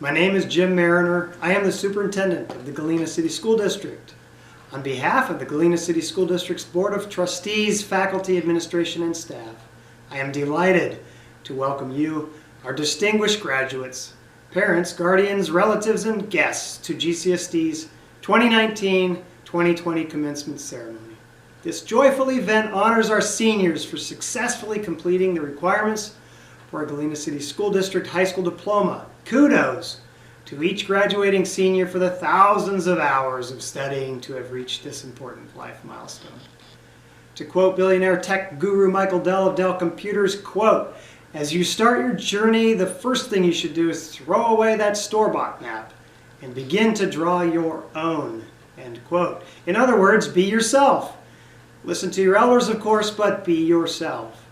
My name is Jim Mariner. I am the superintendent of the Galena City School District. On behalf of the Galena City School District's Board of Trustees, faculty, administration, and staff, I am delighted to welcome you, our distinguished graduates, parents, guardians, relatives, and guests to GCSD's 2019-2020 commencement ceremony. This joyful event honors our seniors for successfully completing the requirements for a Galena City School District high school diploma. Kudos to each graduating senior for the thousands of hours of studying to have reached this important life milestone. To quote billionaire tech guru Michael Dell of Dell Computers, quote, "As you start your journey, the first thing you should do is throw away that store-bought map and begin to draw your own," end quote. In other words, be yourself. Listen to your elders, of course, but be yourself.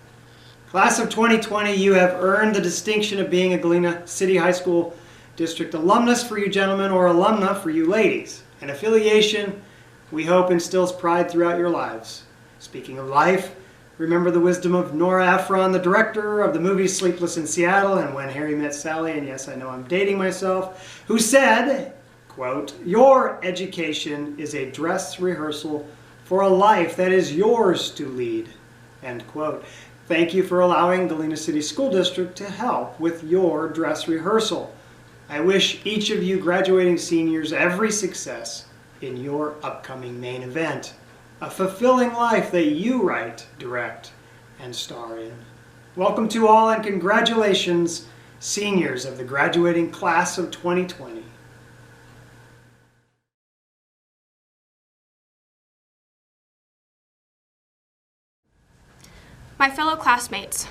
Class of 2020, you have earned the distinction of being a Galena City High School District alumnus for you gentlemen, or alumna for you ladies. An affiliation, we hope, instills pride throughout your lives. Speaking of life, remember the wisdom of Nora Ephron, the director of the movie Sleepless in Seattle and When Harry Met Sally, and yes, I know I'm dating myself, who said, quote, "Your education is a dress rehearsal for a life that is yours to lead," end quote. Thank you for allowing Galena City School District to help with your dress rehearsal. I wish each of you graduating seniors every success in your upcoming main event, a fulfilling life that you write, direct, and star in. Welcome to all and congratulations, seniors of the graduating class of 2020. My fellow classmates,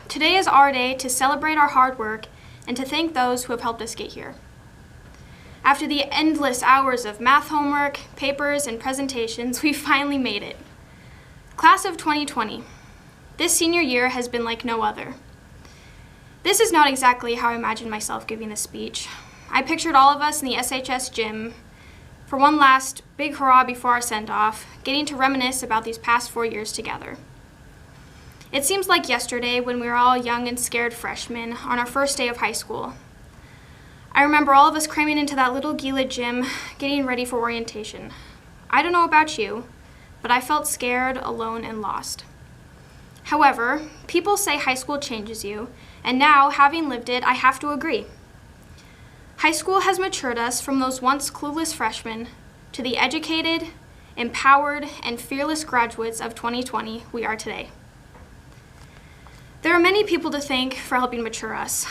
today is our day to celebrate our hard work and to thank those who have helped us get here. After the endless hours of math homework, papers, and presentations, we finally made it. Class of 2020. This senior year has been like no other. This is not exactly how I imagined myself giving this speech. I pictured all of us in the SHS gym for one last big hurrah before our send-off, getting to reminisce about these past 4 years together. It seems like yesterday when we were all young and scared freshmen on our first day of high school. I remember all of us cramming into that little Gila gym, getting ready for orientation. I don't know about you, but I felt scared, alone, and lost. However, people say high school changes you, and now, having lived it, I have to agree. High school has matured us from those once clueless freshmen to the educated, empowered, and fearless graduates of 2020 we are today. There are many people to thank for helping mature us.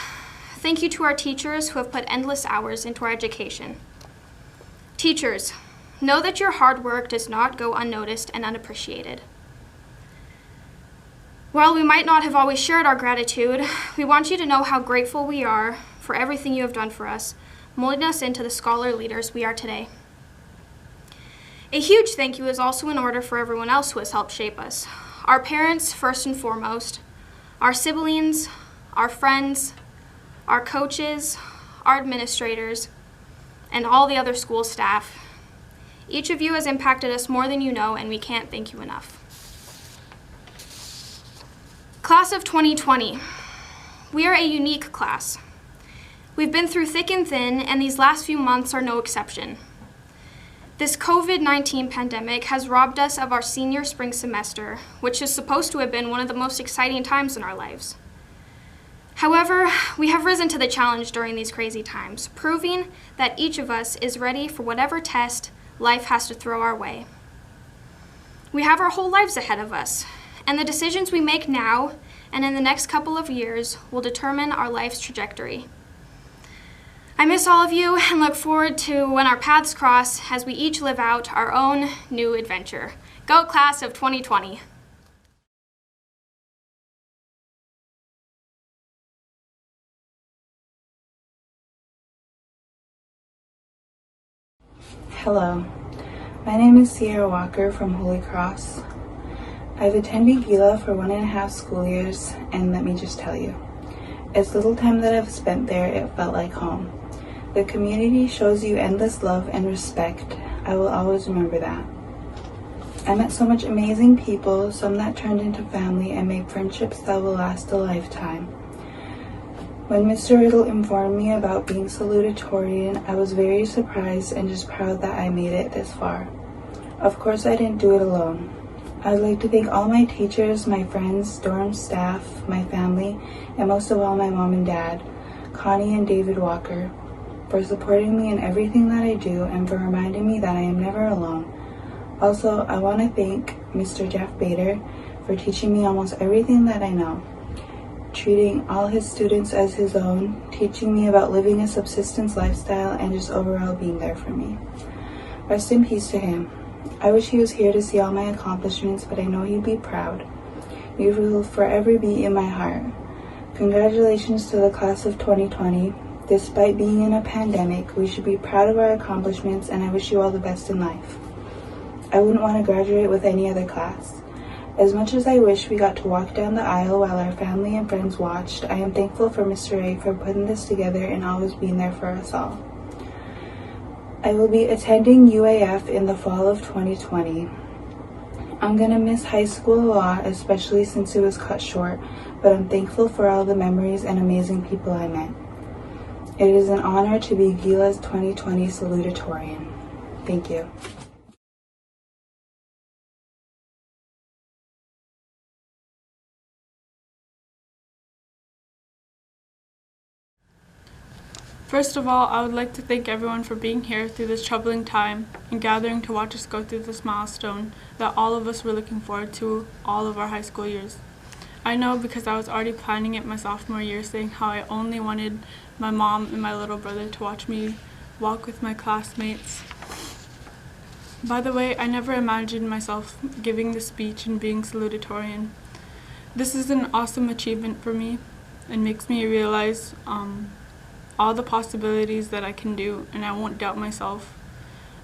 Thank you to our teachers who have put endless hours into our education. Teachers, know that your hard work does not go unnoticed and unappreciated. While we might not have always shared our gratitude, we want you to know how grateful we are for everything you have done for us, molding us into the scholar leaders we are today. A huge thank you is also in order for everyone else who has helped shape us. Our parents, first and foremost, our siblings, our friends, our coaches, our administrators, and all the other school staff. Each of you has impacted us more than you know, and we can't thank you enough. Class of 2020. We are a unique class. We've been through thick and thin, and these last few months are no exception. This COVID-19 pandemic has robbed us of our senior spring semester, which is supposed to have been one of the most exciting times in our lives. However, we have risen to the challenge during these crazy times, proving that each of us is ready for whatever test life has to throw our way. We have our whole lives ahead of us, and the decisions we make now and in the next couple of years will determine our life's trajectory. I miss all of you and look forward to when our paths cross as we each live out our own new adventure. Go class of 2020. Hello, my name is Sierra Walker from Holy Cross. I've attended Gila for 1.5 school years, and let me just tell you, as little time that I've spent there, it felt like home. The community shows you endless love and respect. I will always remember that. I met so much amazing people, some that turned into family and made friendships that will last a lifetime. When Mr. Riddle informed me about being salutatorian, I was very surprised and just proud that I made it this far. Of course, I didn't do it alone. I would like to thank all my teachers, my friends, dorm staff, my family, and most of all my mom and dad, Connie and David Walker, for supporting me in everything that I do and for reminding me that I am never alone. Also, I want to thank Mr. Jeff Bader for teaching me almost everything that I know, treating all his students as his own, teaching me about living a subsistence lifestyle, and just overall being there for me. Rest in peace to him. I wish he was here to see all my accomplishments, but I know he'd be proud. You will forever be in my heart. Congratulations to the class of 2020. Despite being in a pandemic, we should be proud of our accomplishments, and I wish you all the best in life. I wouldn't want to graduate with any other class. As much as I wish we got to walk down the aisle while our family and friends watched, I am thankful for Mr. A for putting this together and always being there for us all. I will be attending UAF in the fall of 2020. I'm going to miss high school a lot, especially since it was cut short, but I'm thankful for all the memories and amazing people I met. It is an honor to be Gila's 2020 salutatorian. Thank you. First of all, I would like to thank everyone for being here through this troubling time and gathering to watch us go through this milestone that all of us were looking forward to all of our high school years. I know because I was already planning it my sophomore year, saying how I only wanted my mom and my little brother to watch me walk with my classmates. By the way, I never imagined myself giving the speech and being salutatorian. This is an awesome achievement for me and makes me realize all the possibilities that I can do, and I won't doubt myself,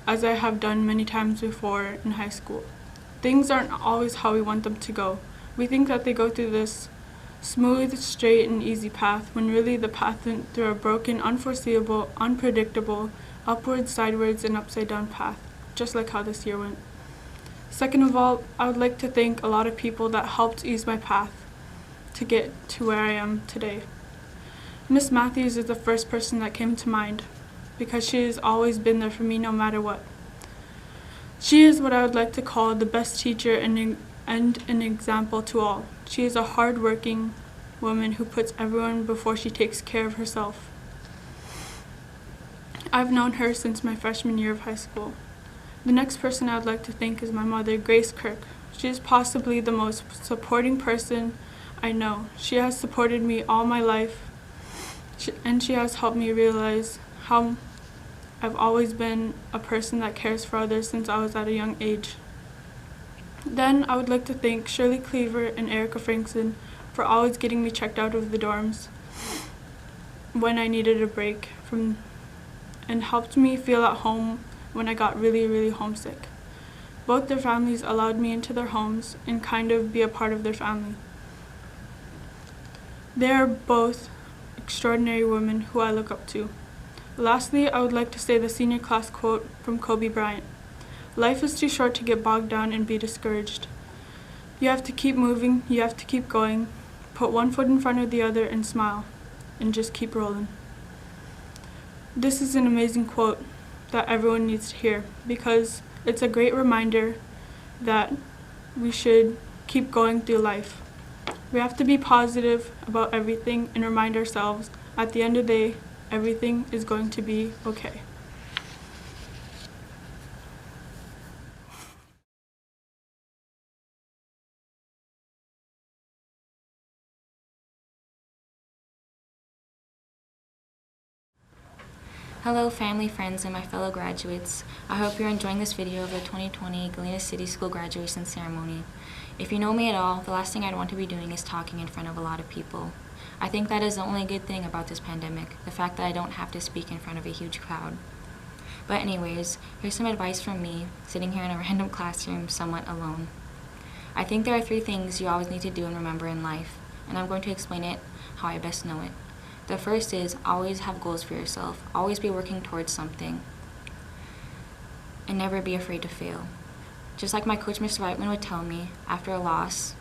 as I have done many times before in high school. Things aren't always how we want them to go. We think that they go through this smooth, straight, and easy path, when really the path went through a broken, unforeseeable, unpredictable, upwards, sideways, and upside down path, just like how this year went. Second of all, I would like to thank a lot of people that helped ease my path to get to where I am today. Miss Matthews is the first person that came to mind, because she has always been there for me no matter what. She is what I would like to call the best teacher and an example to all. She is a hard-working woman who puts everyone before she takes care of herself. I've known her since my freshman year of high school. The next person I would like to thank is my mother, Grace Kirk. She is possibly the most supporting person I know. She has supported me all my life, and she has helped me realize how I've always been a person that cares for others since I was at a young age. Then I would like to thank Shirley Cleaver and Erica Frankson for always getting me checked out of the dorms when I needed a break and helped me feel at home when I got really, really homesick. Both their families allowed me into their homes and kind of be a part of their family. They are both extraordinary women who I look up to. Lastly, I would like to say the senior class quote from Kobe Bryant. Life is too short to get bogged down and be discouraged. You have to keep moving, you have to keep going, put one foot in front of the other and smile, and just keep rolling. This is an amazing quote that everyone needs to hear, because it's a great reminder that we should keep going through life. We have to be positive about everything and remind ourselves at the end of the day, everything is going to be okay. Hello family, friends, and my fellow graduates. I hope you're enjoying this video of the 2020 Galena City School graduation ceremony. If you know me at all, the last thing I'd want to be doing is talking in front of a lot of people. I think that is the only good thing about this pandemic, the fact that I don't have to speak in front of a huge crowd. But anyways, here's some advice from me, sitting here in a random classroom, somewhat alone. I think there are 3 things you always need to do and remember in life, and I'm going to explain it how I best know it. The first is always have goals for yourself, always be working towards something, and never be afraid to fail. Just like my coach, Mr. Whiteman, would tell me after a loss,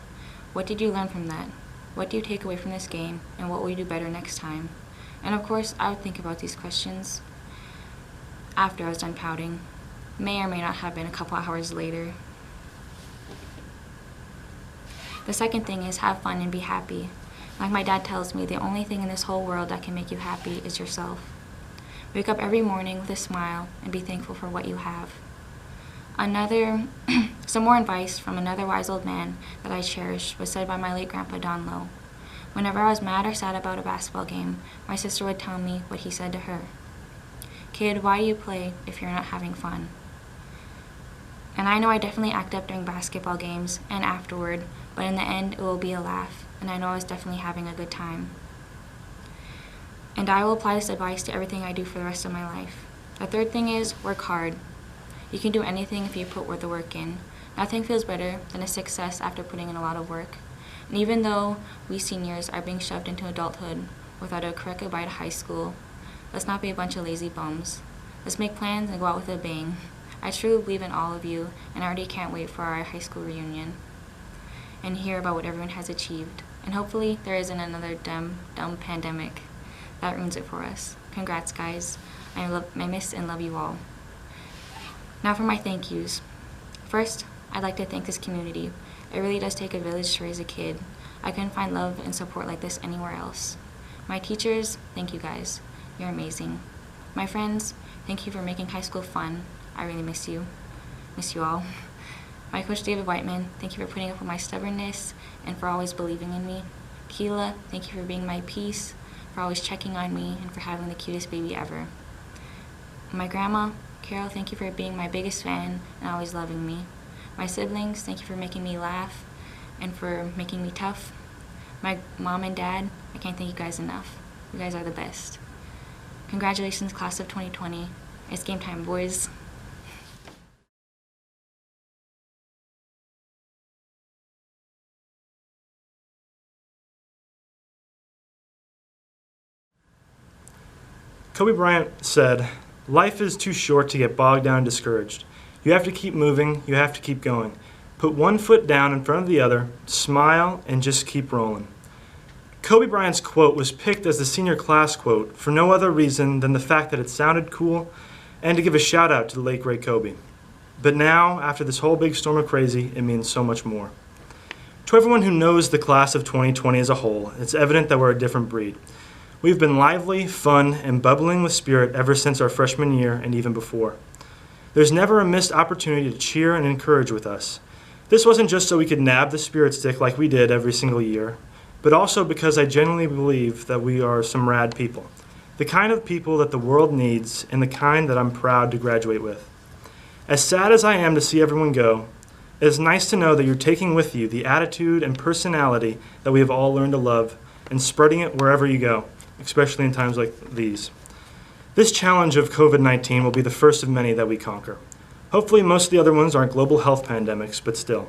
what did you learn from that? What do you take away from this game, and what will you do better next time? And of course, I would think about these questions after I was done pouting. May or may not have been a couple hours later. The second thing is have fun and be happy. Like my dad tells me, the only thing in this whole world that can make you happy is yourself. Wake up every morning with a smile and be thankful for what you have. Some more advice from another wise old man that I cherish was said by my late grandpa Don Lowe. Whenever I was mad or sad about a basketball game, my sister would tell me what he said to her. Kid, why do you play if you're not having fun? And I know I definitely act up during basketball games and afterward, but in the end it will be a laugh, and I know I was definitely having a good time. And I will apply this advice to everything I do for the rest of my life. The third thing is work hard. You can do anything if you put the work in. Nothing feels better than a success after putting in a lot of work. And even though we seniors are being shoved into adulthood without a correct goodbye to high school, let's not be a bunch of lazy bums. Let's make plans and go out with a bang. I truly believe in all of you, and I already can't wait for our high school reunion and hear about what everyone has achieved. And hopefully there isn't another dumb pandemic that ruins it for us. Congrats, guys. I miss and love you all. Now for my thank yous. First, I'd like to thank this community. It really does take a village to raise a kid. I couldn't find love and support like this anywhere else. My teachers, thank you guys. You're amazing. My friends, thank you for making high school fun. I really miss you. Miss you all. My coach David Whiteman, thank you for putting up with my stubbornness and for always believing in me. Keela, thank you for being my peace, for always checking on me, and for having the cutest baby ever. My grandma, Carol, thank you for being my biggest fan and always loving me. My siblings, thank you for making me laugh and for making me tough. My mom and dad, I can't thank you guys enough. You guys are the best. Congratulations, class of 2020. It's game time, boys. Kobe Bryant said, "Life is too short to get bogged down and discouraged. You have to keep moving, you have to keep going. Put one foot down in front of the other, smile, and just keep rolling." Kobe Bryant's quote was picked as the senior class quote for no other reason than the fact that it sounded cool and to give a shout out to the late great Kobe. But now, after this whole big storm of crazy, it means so much more. To everyone who knows the class of 2020 as a whole, it's evident that we're a different breed. We've been lively, fun, and bubbling with spirit ever since our freshman year and even before. There's never a missed opportunity to cheer and encourage with us. This wasn't just so we could nab the spirit stick like we did every single year, but also because I genuinely believe that we are some rad people. The kind of people that the world needs and the kind that I'm proud to graduate with. As sad as I am to see everyone go, it is nice to know that you're taking with you the attitude and personality that we have all learned to love and spreading it wherever you go, especially in times like these. This challenge of COVID-19 will be the first of many that we conquer. Hopefully most of the other ones aren't global health pandemics, but still.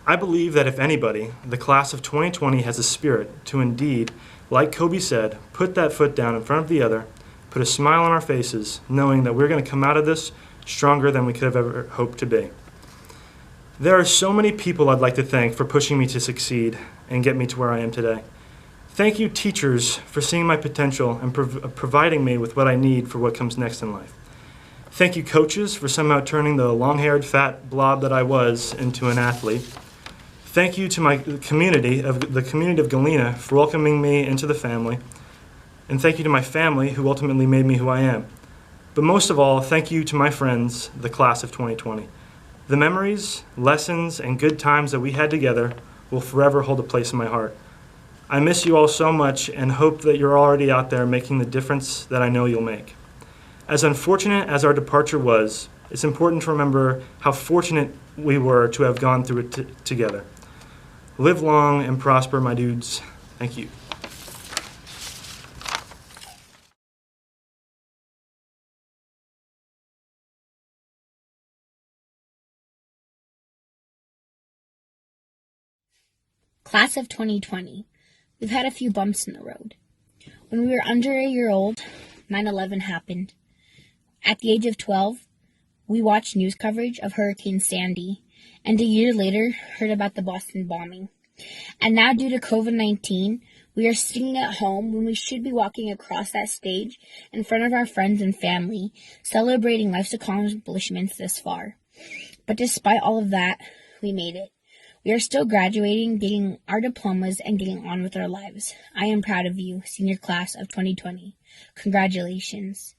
I believe that if anybody, the class of 2020 has a spirit to indeed, like Kobe said, put that foot down in front of the other, put a smile on our faces, knowing that we're going to come out of this stronger than we could have ever hoped to be. There are so many people I'd like to thank for pushing me to succeed and get me to where I am today. Thank you, teachers, for seeing my potential and providing me with what I need for what comes next in life. Thank you, coaches, for somehow turning the long-haired, fat blob that I was into an athlete. Thank you to the community of Galena for welcoming me into the family. And thank you to my family who ultimately made me who I am. But most of all, thank you to my friends, the class of 2020. The memories, lessons, and good times that we had together will forever hold a place in my heart. I miss you all so much and hope that you're already out there making the difference that I know you'll make. As unfortunate as our departure was, it's important to remember how fortunate we were to have gone through it together. Live long and prosper, my dudes. Thank you. Class of 2020. We've had a few bumps in the road. When we were under a year old, 9/11 happened. At the age of 12, we watched news coverage of Hurricane Sandy, and a year later heard about the Boston bombing. And now, due to COVID-19, we are sitting at home when we should be walking across that stage in front of our friends and family, celebrating life's accomplishments this far. But despite all of that, we made it. We are still graduating, getting our diplomas, and getting on with our lives. I am proud of you, senior class of 2020. Congratulations.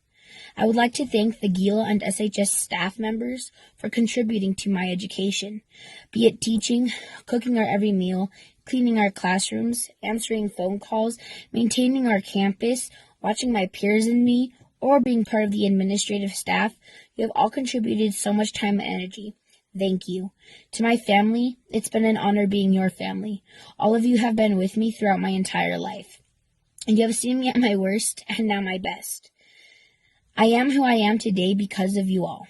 I would like to thank the Gila and SHS staff members for contributing to my education, be it teaching, cooking our every meal, cleaning our classrooms, answering phone calls, maintaining our campus, watching my peers and me, or being part of the administrative staff. You have all contributed so much time and energy. Thank you. To my family, it's been an honor being your family. All of you have been with me throughout my entire life, and you have seen me at my worst and now my best. I am who I am today because of you all.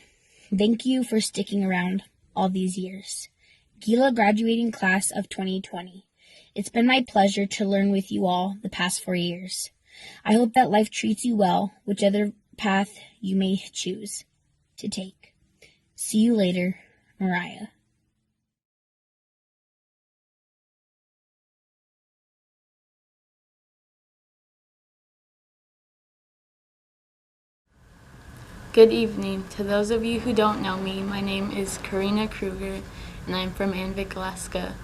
Thank you for sticking around all these years. Gila graduating class of 2020. It's been my pleasure to learn with you all the past 4 years. I hope that life treats you well, whichever path you may choose to take. See you later, Mariah. Good evening. To those of you who don't know me, my name is Karina Kruger, and I'm from Anvik, Alaska.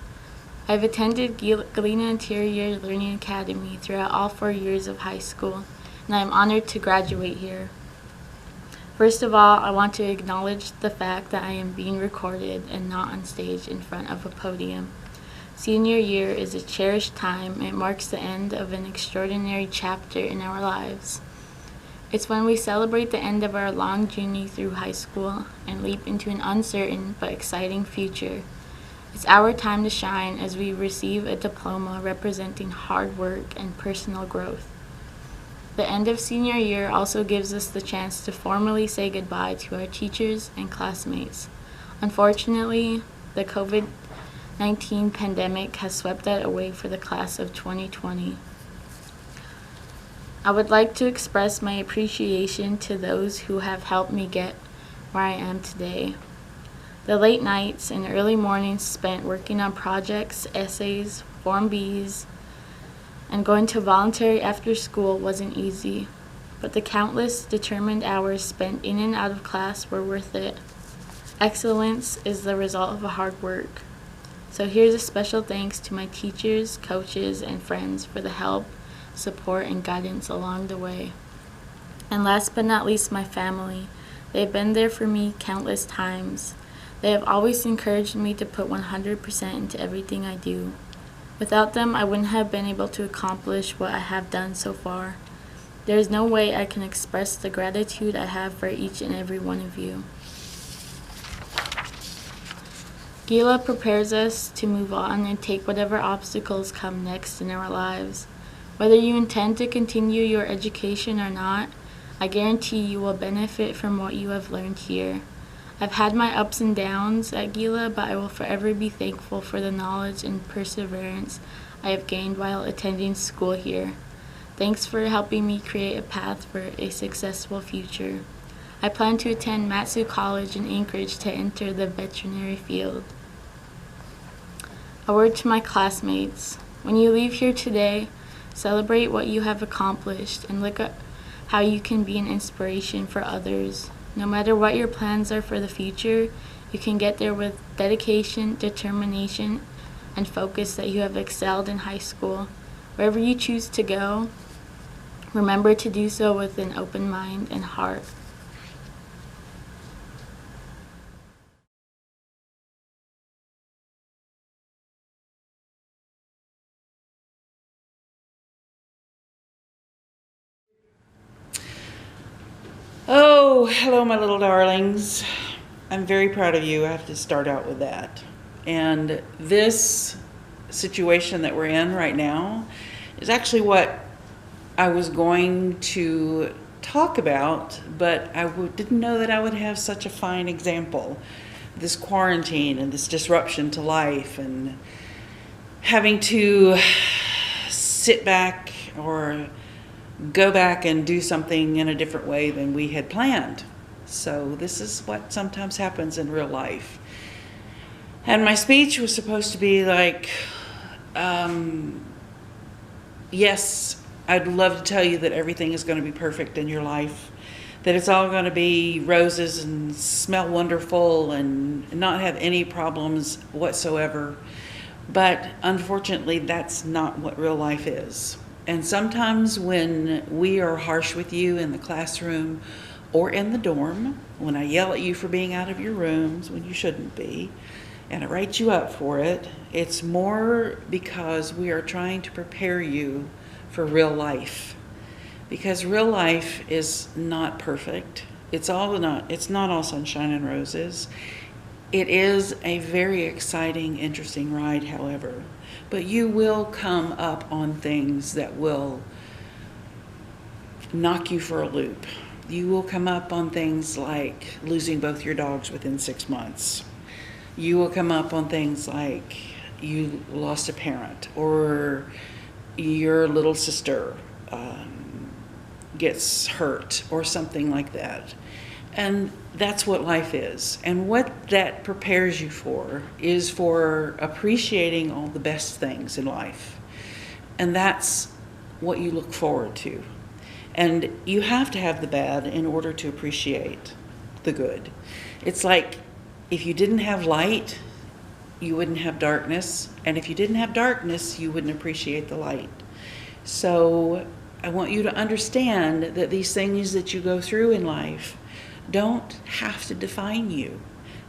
I've attended Galena Interior Learning Academy throughout all 4 years of high school, and I'm honored to graduate here. First of all, I want to acknowledge the fact that I am being recorded and not on stage in front of a podium. Senior year is a cherished time. It marks the end of an extraordinary chapter in our lives. It's when we celebrate the end of our long journey through high school and leap into an uncertain but exciting future. It's our time to shine as we receive a diploma representing hard work and personal growth. The end of senior year also gives us the chance to formally say goodbye to our teachers and classmates. Unfortunately, the COVID-19 pandemic has swept that away for the class of 2020. I would like to express my appreciation to those who have helped me get where I am today. The late nights and early mornings spent working on projects, essays, Form Bs, and going to voluntary after school wasn't easy, but the countless determined hours spent in and out of class were worth it. Excellence is the result of hard work. So here's a special thanks to my teachers, coaches, and friends for the help, support, and guidance along the way. And last but not least, my family. They've been there for me countless times. They have always encouraged me to put 100% into everything I do. Without them, I wouldn't have been able to accomplish what I have done so far. There is no way I can express the gratitude I have for each and every one of you. Gila prepares us to move on and take whatever obstacles come next in our lives. Whether you intend to continue your education or not, I guarantee you will benefit from what you have learned here. I've had my ups and downs at Gila, but I will forever be thankful for the knowledge and perseverance I have gained while attending school here. Thanks for helping me create a path for a successful future. I plan to attend Matsu College in Anchorage to enter the veterinary field. A word to my classmates. When you leave here today, celebrate what you have accomplished and look at how you can be an inspiration for others. No matter what your plans are for the future, you can get there with dedication, determination, and focus that you have excelled in high school. Wherever you choose to go, remember to do so with an open mind and heart. Oh, hello, my little darlings. I'm very proud of you. I have to start out with that. And this situation that we're in right now is actually what I was going to talk about, but I didn't know that I would have such a fine example. This quarantine and this disruption to life and having to sit back or go back and do something in a different way than we had planned. So this is what sometimes happens in real life. And my speech was supposed to be like yes, I'd love to tell you that everything is going to be perfect in your life, that it's all going to be roses and smell wonderful and not have any problems whatsoever. But unfortunately, that's not what real life is. And sometimes when we are harsh with you in the classroom or in the dorm, when I yell at you for being out of your rooms when you shouldn't be, and I write you up for it, it's more because we are trying to prepare you for real life. Because real life is not perfect. It's not all sunshine and roses. It is a very exciting, interesting ride, however. But you will come up on things that will knock you for a loop. You will come up on things like losing both your dogs within 6 months. You will come up on things like you lost a parent, or your little sister gets hurt, or something like that. And that's what life is. And what that prepares you for is for appreciating all the best things in life. And that's what you look forward to. And you have to have the bad in order to appreciate the good. It's like if you didn't have light, you wouldn't have darkness. And if you didn't have darkness, you wouldn't appreciate the light. So I want you to understand that these things that you go through in life don't have to define you,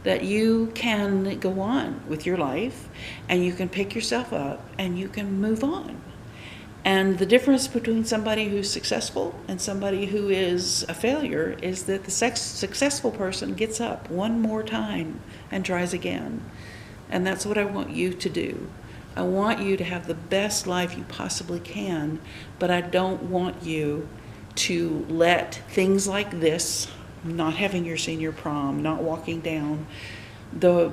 that you can go on with your life and you can pick yourself up and you can move on. And the difference between somebody who's successful and somebody who is a failure is that the successful person gets up one more time and tries again. And that's what I want you to do. I want you to have the best life you possibly can, but I don't want you to let things like this, not having your senior prom, not walking down the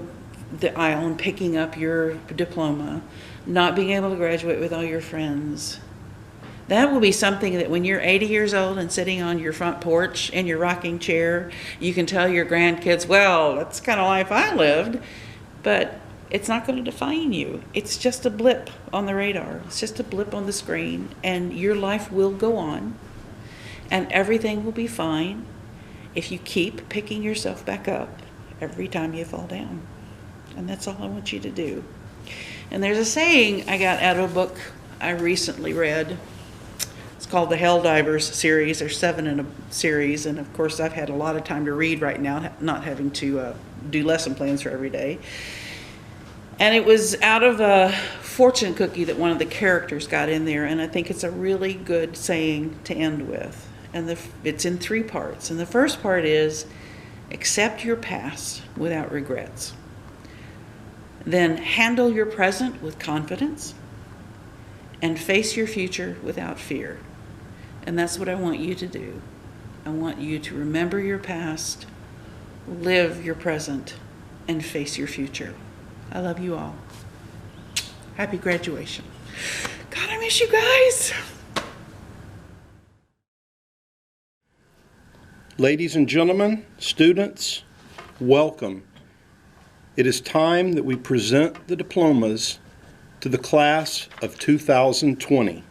aisle and picking up your diploma, not being able to graduate with all your friends. That will be something that when you're 80 years old and sitting on your front porch in your rocking chair, you can tell your grandkids, well, that's the kind of life I lived, but it's not going to define you. It's just a blip on the radar. It's just a blip on the screen, and your life will go on, and everything will be fine if you keep picking yourself back up every time you fall down. And that's all I want you to do. And there's a saying I got out of a book I recently read. It's called the Hell Divers series. There's 7 in a series, and of course I've had a lot of time to read right now, not having to do lesson plans for every day. And it was out of a fortune cookie that one of the characters got in there, and I think it's a really good saying to end with. And it's in 3 parts. And the first part is, accept your past without regrets. Then handle your present with confidence, and face your future without fear. And that's what I want you to do. I want you to remember your past, live your present, and face your future. I love you all. Happy graduation. God, I miss you guys. Ladies and gentlemen, students, welcome. It is time that we present the diplomas to the class of 2020.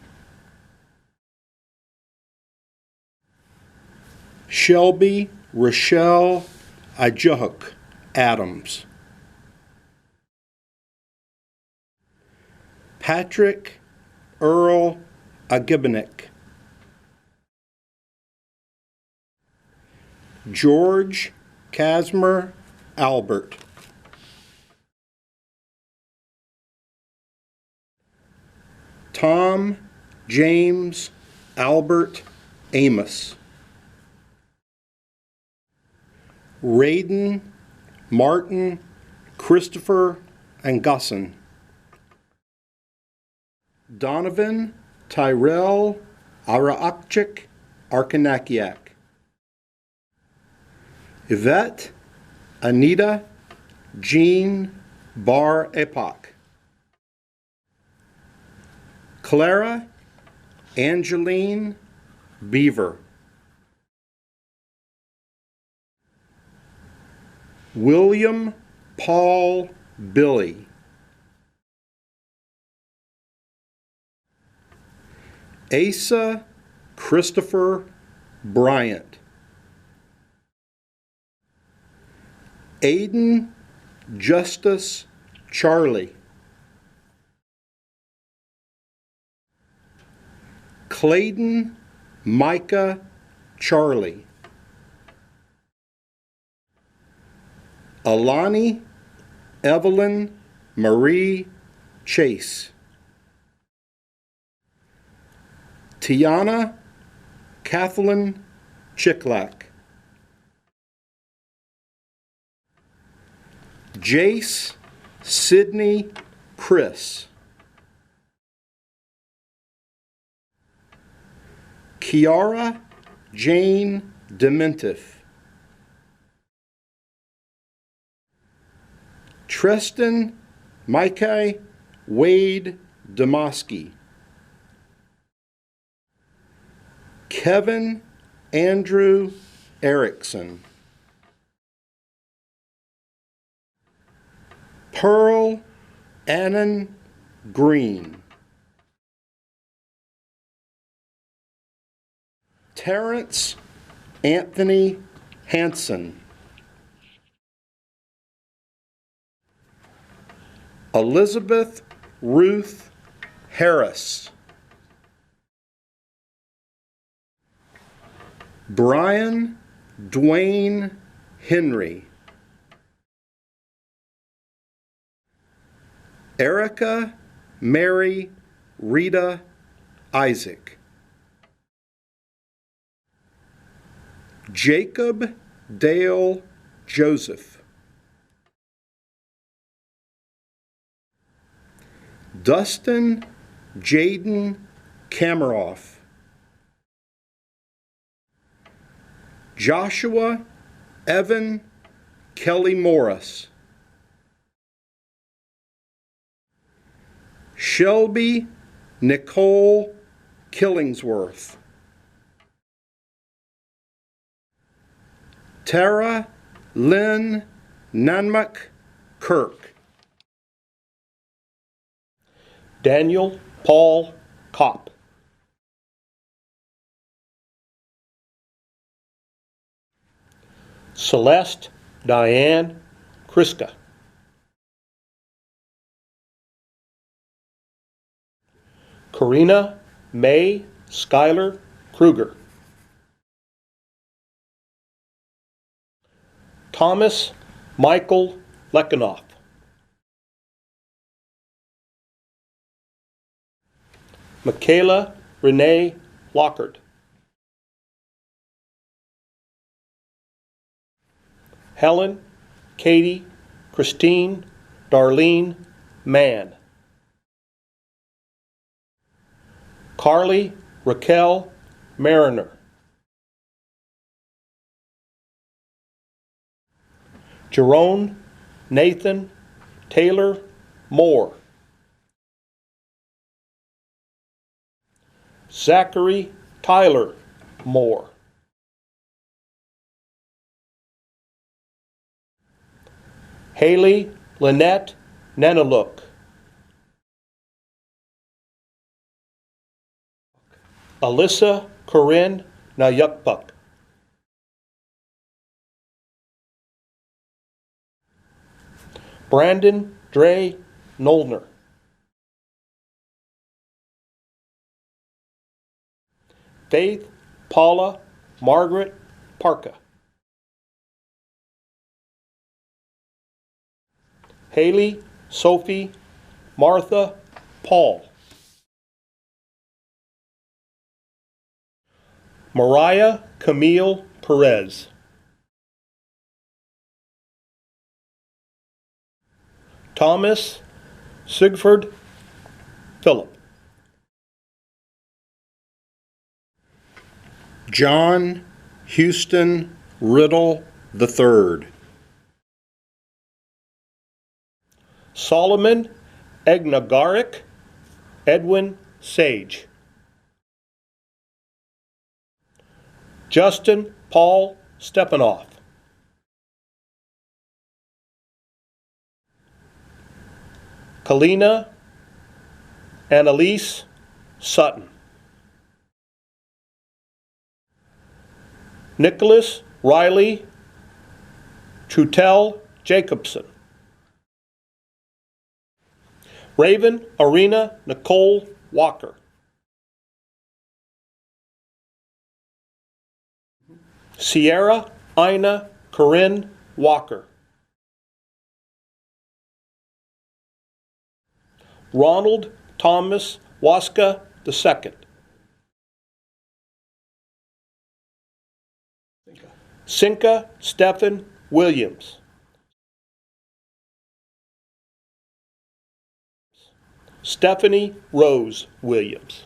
Shelby Rochelle Ajuhuk Adams. Patrick Earl Agibanek. George Casmer Albert. Tom James Albert Amos. Raiden Martin Christopher Angusson. Donovan Tyrell Araakchik Arkanakiak. Yvette Anita Jean Bar Epoch. Clara Angeline Beaver. William Paul Billy. Asa Christopher Bryant. Aiden Justice Charlie. Clayton Micah Charlie. Alani Evelyn Marie Chase. Tiana Kathleen Chicklack. Jace Sydney Chris. Kiara Jane Dementif. Tristan Micah Wade Demoski. Kevin Andrew Erickson. Pearl Annan Green. Terrence Anthony Hanson. Elizabeth Ruth Harris. Brian Dwayne Henry. Erica Mary Rita Isaac. Jacob Dale Joseph. Dustin Jaden Kameroff. Joshua Evan Kelly Morris. Shelby Nicole Killingsworth. Tara Lynn Nanmuck Kirk. Daniel Paul Kopp. Celeste Diane Kriska. Karina May Schuyler Kruger. Thomas Michael Lekanoff. Michaela Renee Lockard. Helen Katie Christine Darlene Mann. Carly Raquel Mariner. Jerome Nathan Taylor Moore. Zachary Tyler Moore. Haley Lynette Nanalook. Alyssa Corinne Nayukpuk. Brandon Dre Nolner. Faith Paula Margaret Parka. Haley Sophie Martha Paul. Mariah Camille Perez. Thomas Sigford Phillip. John Houston Riddle III. Solomon Egnagaric Edwin Sage. Justin Paul Stepanoff. Kalina Annalise Sutton. Nicholas Riley Trutel Jacobson. Raven Arena Nicole Walker. Sierra Ina Corinne Walker. Ronald Thomas Waska II. Cinca Stephen Williams. Stephanie Rose Williams.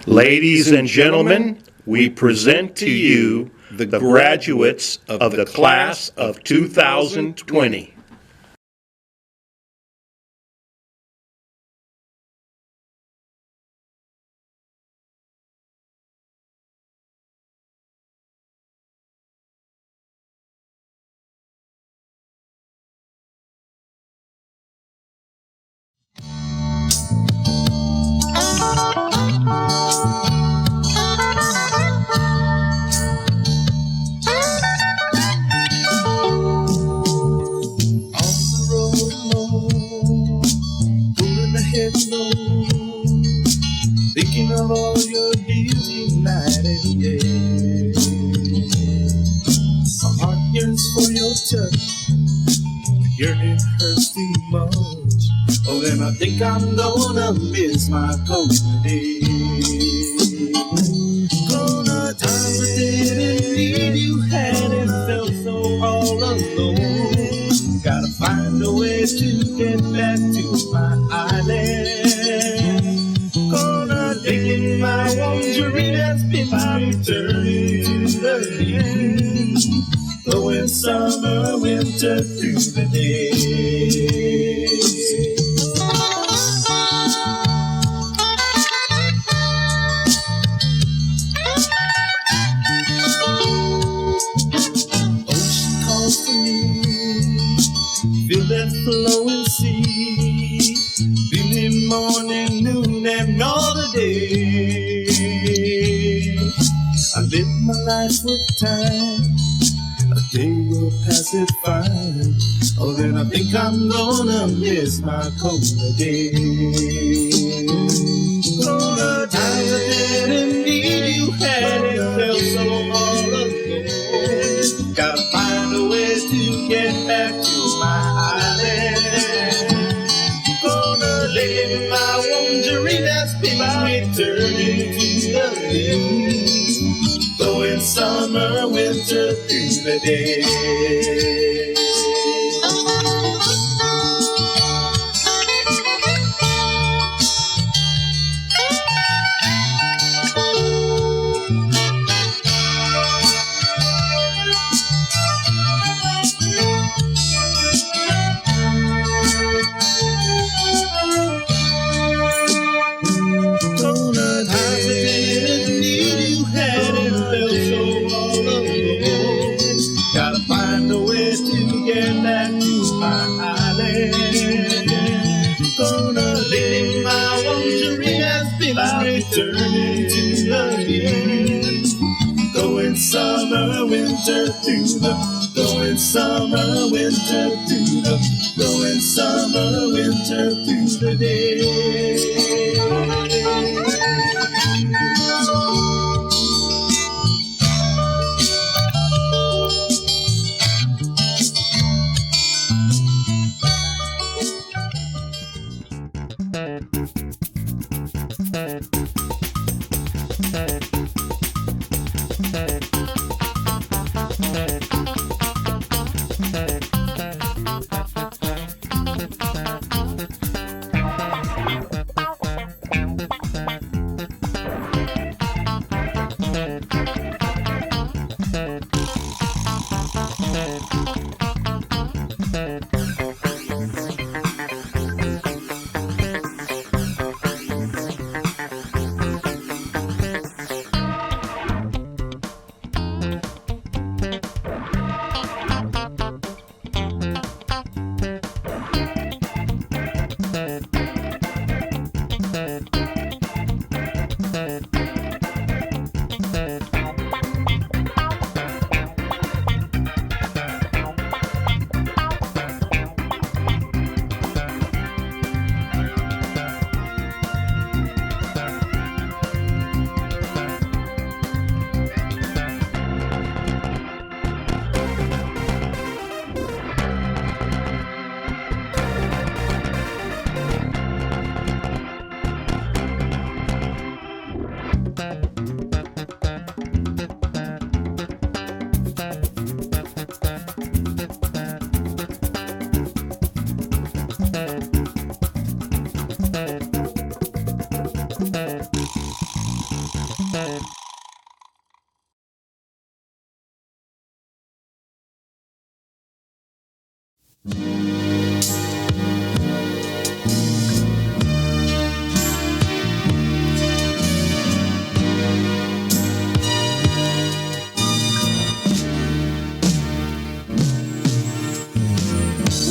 Ladies and gentlemen, we present to you the graduates of the class of 2020. Thinking of all your deals night and day. My heart yearns for your touch, but yearning hurts too much. Oh, then I think I'm gonna miss my coat today. Gonna time I didn't need you, hadn't felt so all alone. Gotta find a way to get back to my island. Gonna dig in my lingerie that's been returning to the leaves. Blowing summer, winter through the days. Ocean calls to me, feel that flowing sea, feeling morning, noon, and all the day. I live my life with time, a day will pass it fine. Oh, then I think I'm gonna miss my coat today. Gonna times I didn't need you, hadn't felt so all alone. Gotta find a way to get back to my island. Gonna lay in my lingerie that's been returning to the leaves. Blowing summer, winter through the day. Returning to the leaves, going summer, winter through the, going summer, winter through the, going summer, winter through the day.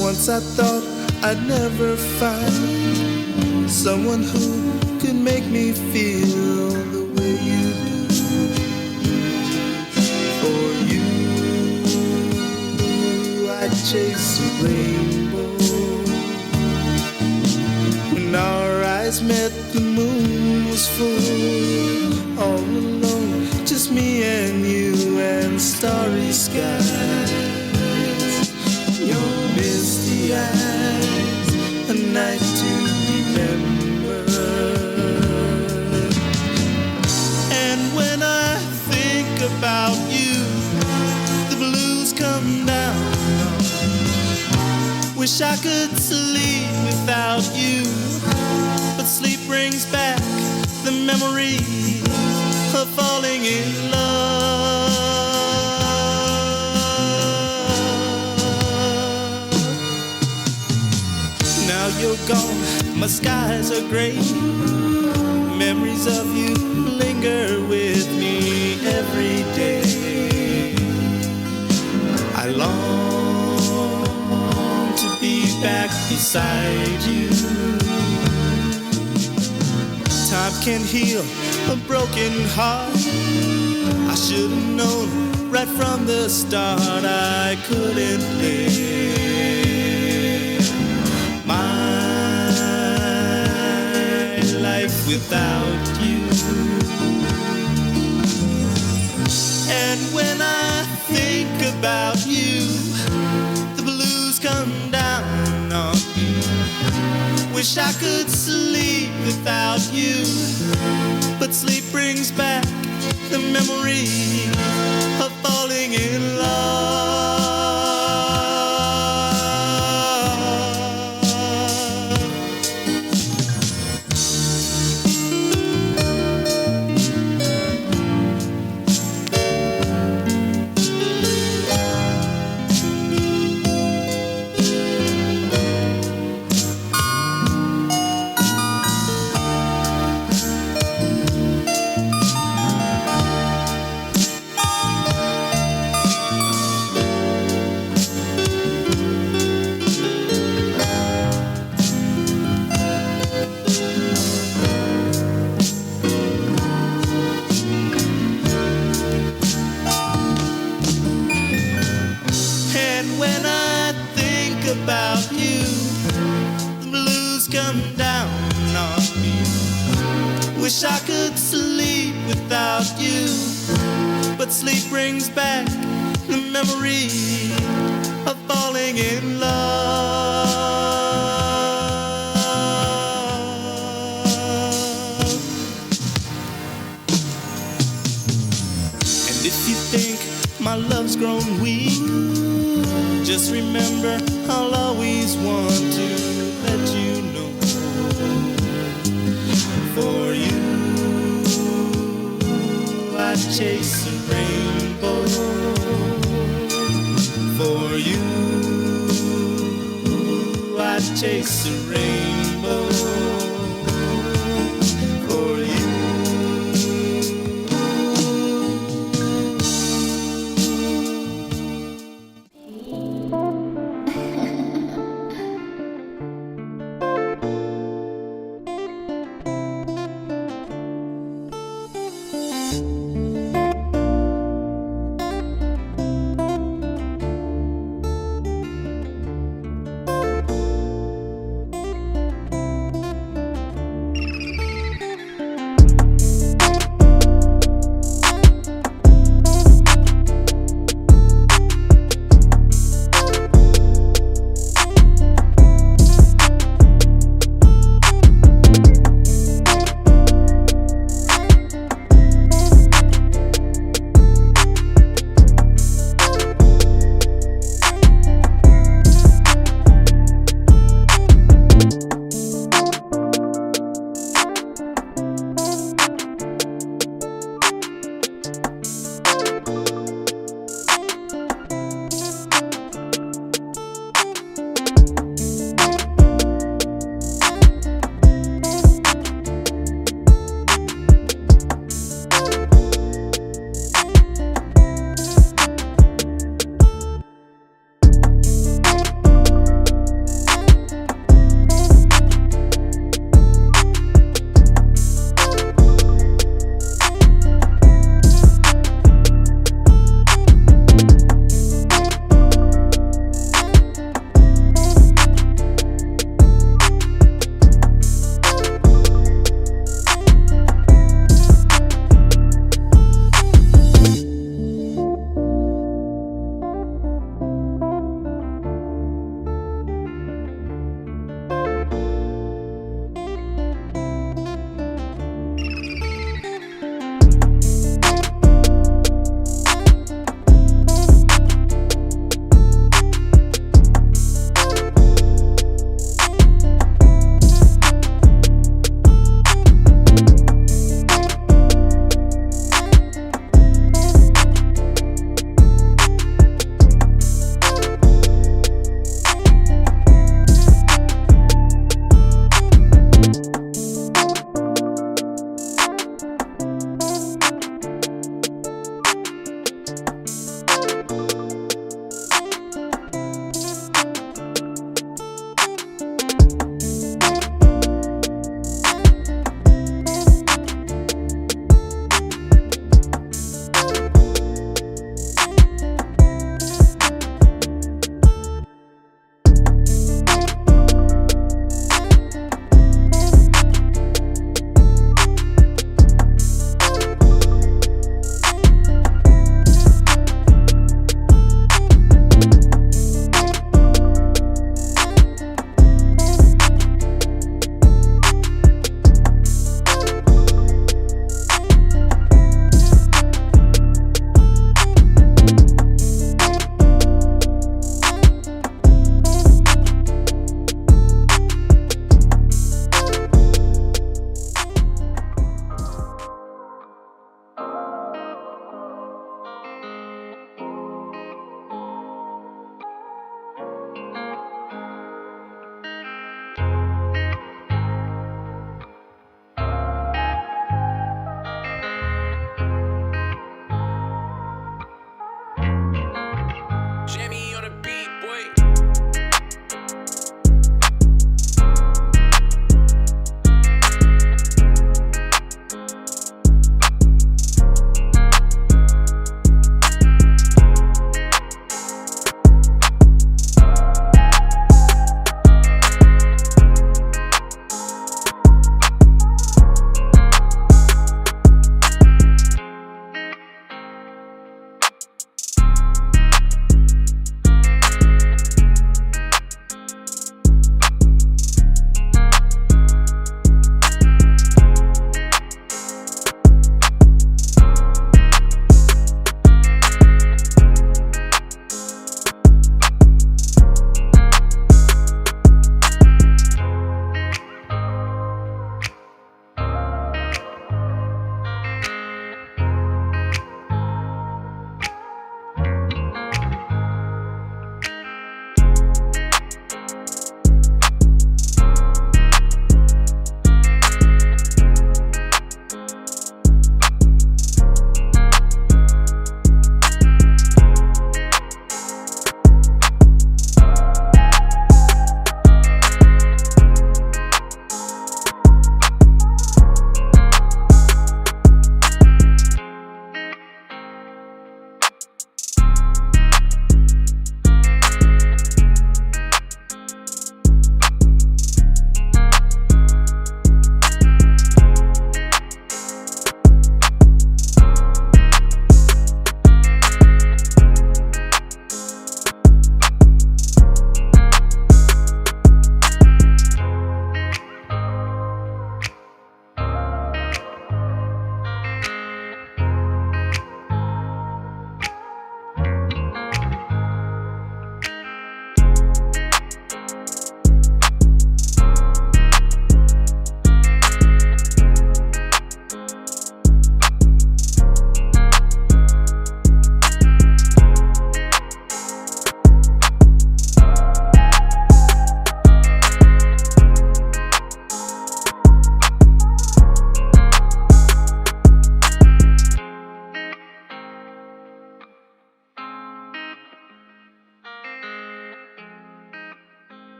Once I thought I'd never find someone who could make me feel the way you do. For you, I'd chase a rainbow. When our eyes met, the moon was full. All alone, just me and you and starry skies. Your misty eyes, a night to remember. And when I think about you, the blues come down. Wish I could sleep without you, but sleep brings back the memory of falling in love. Now you're gone, my skies are gray. Memories of you linger with me every day. I long to be back beside you. Time can heal a broken heart. I should have known right from the start I couldn't live my life without you. And when I think about you, the blues come down on me. Wish I could sleep without you, but sleep brings back the memory of falling in love. When I think about you, the blues come down on me. Wish I could sleep without you, but sleep brings back the memory of falling in love. And if you think my love's grown weak, just remember, I'll always want to let you know. For you, I'd chase a rainbow. For you, I'd chase a rainbow. For you.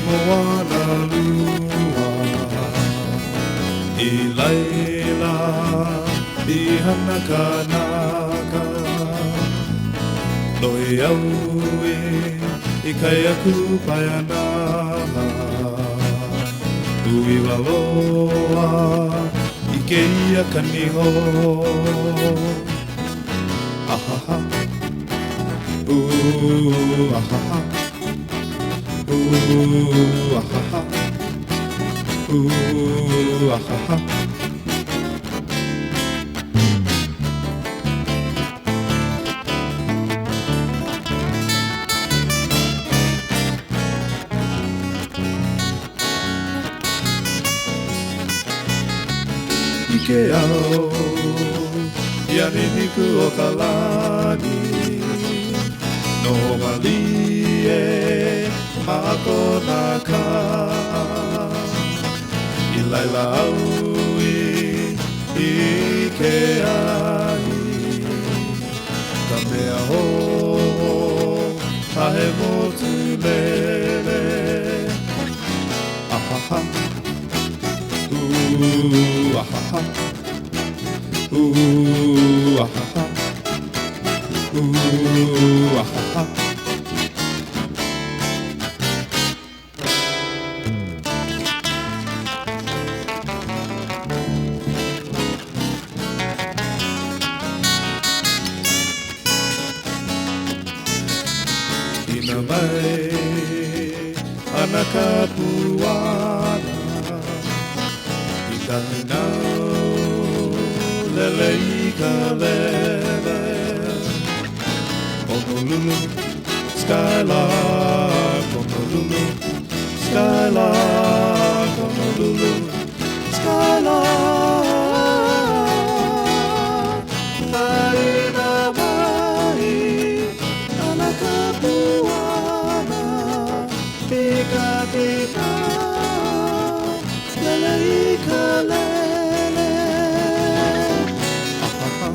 moana lua I laila I hana kanaka Noi au I kai aku pai ana Ui waloa I ke ia kaniho Ahaha Ahaha Ahaha Ahaha Ike ao Iani niku o ka lani No mali e Mako na ka I laila au I ke ai Ka mea ho Ahe motu lele Ahaha Ahaha Ahaha Ahaha Ina mai ana ka puana I ka nau lele I ka lele Honolulu Skylark Honolulu Skylark Honolulu Skylark Aina mai ana ka puana Pika pika lele I ka lele Ahaha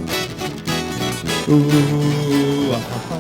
Ahaha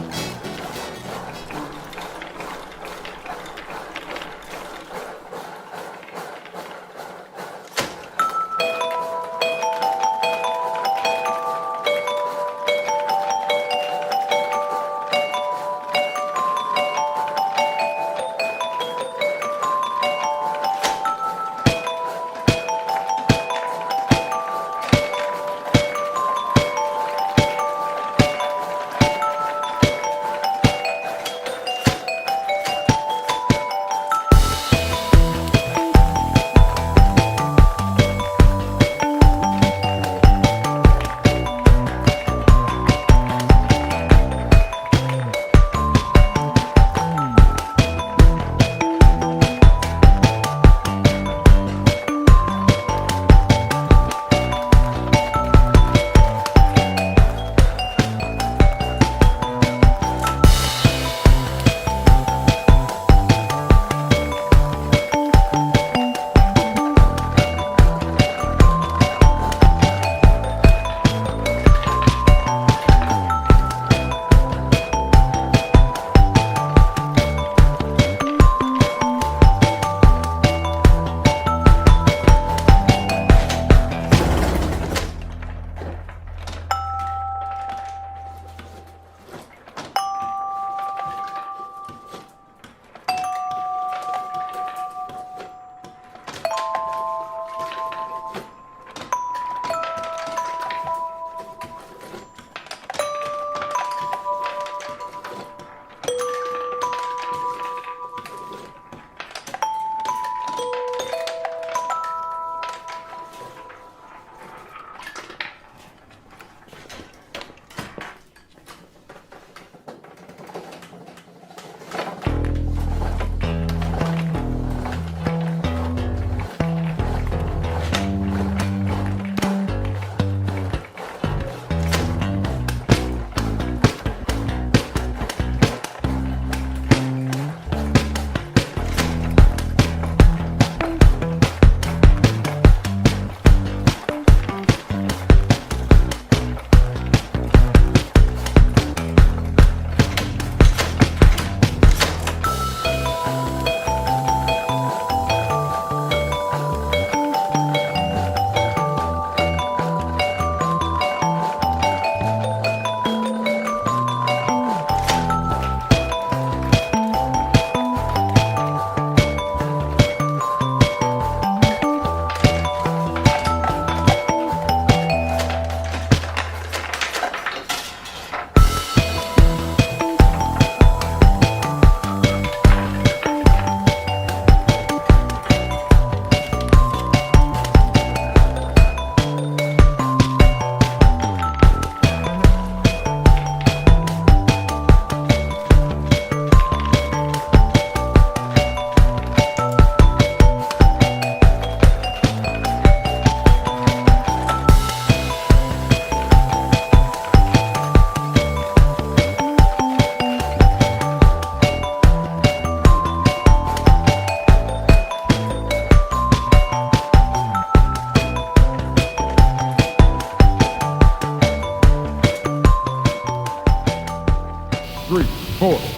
report.